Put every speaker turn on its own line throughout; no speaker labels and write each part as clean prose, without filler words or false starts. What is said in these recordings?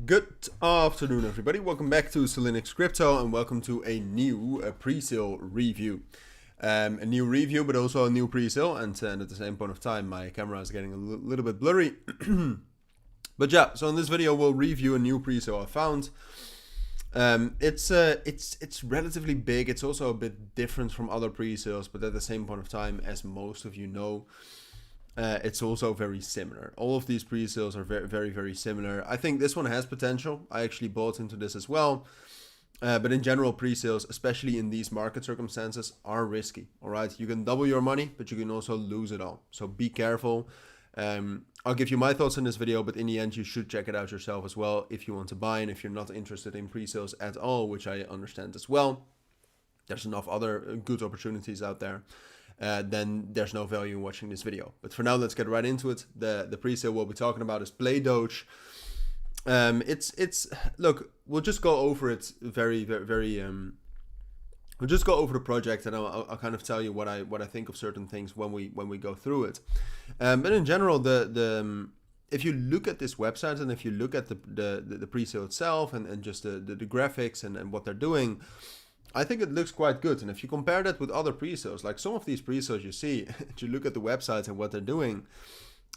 Good afternoon, everybody. Welcome back to Cilinix Crypto and welcome to a new pre-sale review. A new review, but also a new pre-sale. And at the same point of time, my camera is getting a little bit blurry. But yeah, so in this video, we'll review a new pre-sale I found. It's relatively big. It's also a bit different from other pre-sales, but at the same point of time, as most of you know, it's also very similar. All of these pre-sales are very similar. I think this one has potential. I actually bought into this as well. But in general, pre-sales, especially in these market circumstances, are risky. All right, you can double your money, but you can also lose it all. So be careful. I'll give you my thoughts in this video, but in the end, you should check it out yourself as well if you want to buy, and if you're not interested in pre-sales at all, which I understand as well. There's enough other good opportunities out there. Then there's no value in watching this video. But for now, let's get right into it. The pre-sale we'll be talking about is PlayDoge. Look, we'll just go over it we'll just go over the project, and I'll kind of tell you what I think of certain things when we go through it. But in general, if you look at this website and if you look at the pre-sale itself and just the graphics and what they're doing, I think it looks quite good. And if you compare that with other pre-sales, like some of these pre-sales you see, if you look at the websites and what they're doing,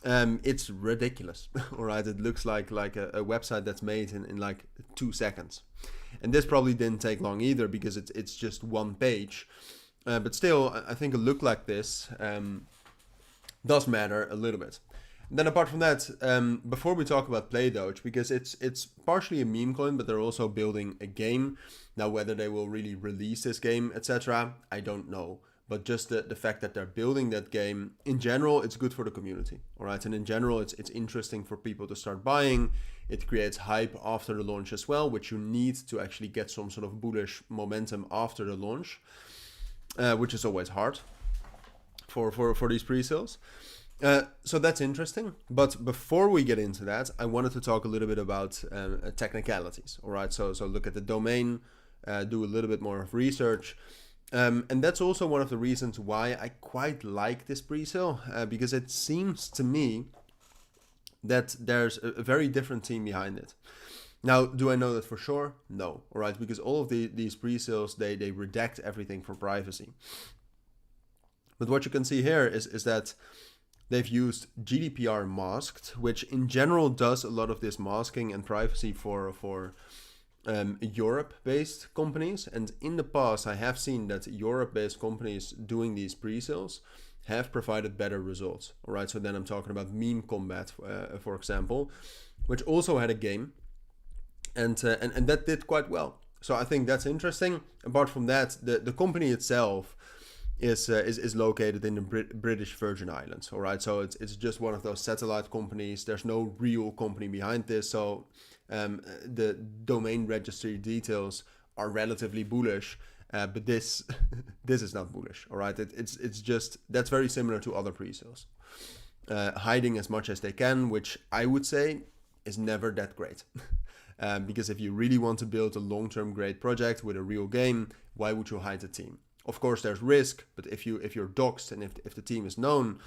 it's ridiculous. All right, it looks like a website that's made in like 2 seconds. And this probably didn't take long either, because it's just one page. But still, I think a look like this does matter a little bit. And then apart from that, before we talk about PlayDoge, because it's partially a meme coin, but they're also building a game. Now, whether they will really release this game, etc., I don't know. But just the fact that they're building that game, in general, it's good for the community. All right, and in general, it's interesting for people to start buying. It creates hype after the launch as well, which you need to actually get some sort of bullish momentum after the launch, which is always hard for these pre-sales. So that's interesting. But before we get into that, I wanted to talk a little bit about technicalities. All right, so look at the domain, do a little bit more of research. And that's also one of the reasons why I quite like this pre-sale, because it seems to me that there's a very different team behind it. Now, do I know that for sure? No, all right, because all of these pre-sales, they redact everything for privacy. But what you can see here is that they've used GDPR masked, which in general does a lot of this masking and privacy for Europe-based companies. And in the past, I have seen that Europe-based companies doing these pre-sales have provided better results. All right, so then I'm talking about Meme Combat, for example, which also had a game, and that did quite well. So I think that's interesting. Apart from that, the company itself is located in the British Virgin Islands. All right, so it's just one of those satellite companies. There's no real company behind this, so the domain registry details are relatively bullish, but this is not bullish. All right, it's just, that's very similar to other pre-sales, hiding as much as they can, which I would say is never that great. Because if you really want to build a long-term great project with a real game, why would you hide the team? Of course, there's risk, but if you're doxed and if the team is known,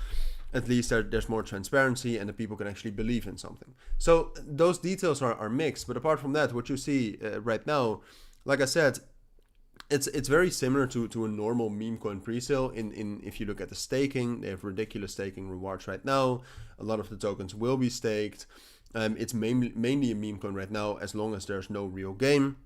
at least there's more transparency and the people can actually believe in something. So those details are mixed, but apart from that, what you see right now, like I said, it's very similar to a normal meme coin pre-sale. If you look at the staking, they have ridiculous staking rewards right now. A lot of the tokens will be staked. It's mainly a meme coin right now, as long as there's no real game.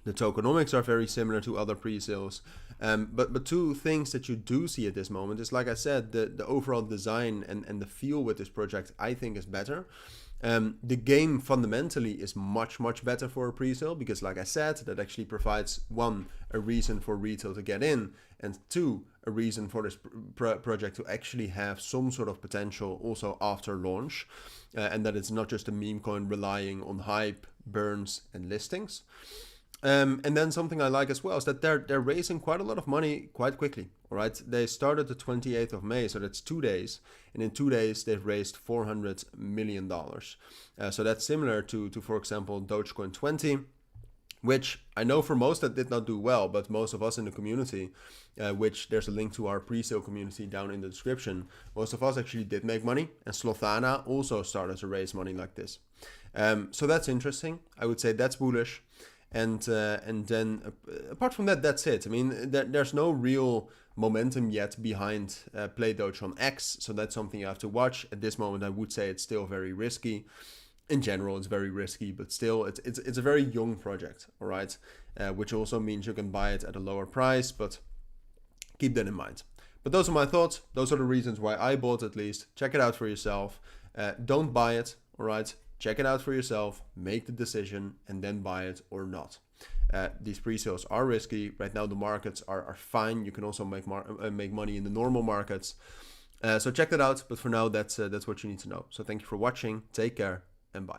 The tokenomics are very similar to other pre-sales. But two things that you do see at this moment is, like I said, the overall design and the feel with this project, I think, is better. The game fundamentally is much better for a pre-sale, because, like I said, that actually provides, one, a reason for retail to get in, and two, a reason for this project to actually have some sort of potential also after launch, and that it's not just a meme coin relying on hype, burns, and listings. And then something I like as well is that they're raising quite a lot of money quite quickly. All right, they started the 28th of May, so that's 2 days, and in 2 days they've raised $400 million. So that's similar to for example, Dogecoin 20, which I know for most that did not do well, but most of us in the community, which there's a link to our pre-sale community down in the description, most of us actually did make money, and Slothana also started to raise money like this. So that's interesting. I would say that's bullish. And then apart from that, that's it. I mean, there's no real momentum yet behind PlayDoge on X, so that's something you have to watch. At this moment, I would say it's still very risky. In general, it's very risky, but still, it's a very young project, all right? Which also means you can buy it at a lower price, but keep that in mind. But those are my thoughts. Those are the reasons why I bought, at least. Check it out for yourself. Don't buy it, all right? Check it out for yourself, make the decision, and then buy it or not. These pre-sales are risky. Right now, the markets are fine. You can also make money in the normal markets. So check that out. But for now, that's what you need to know. So thank you for watching. Take care and bye.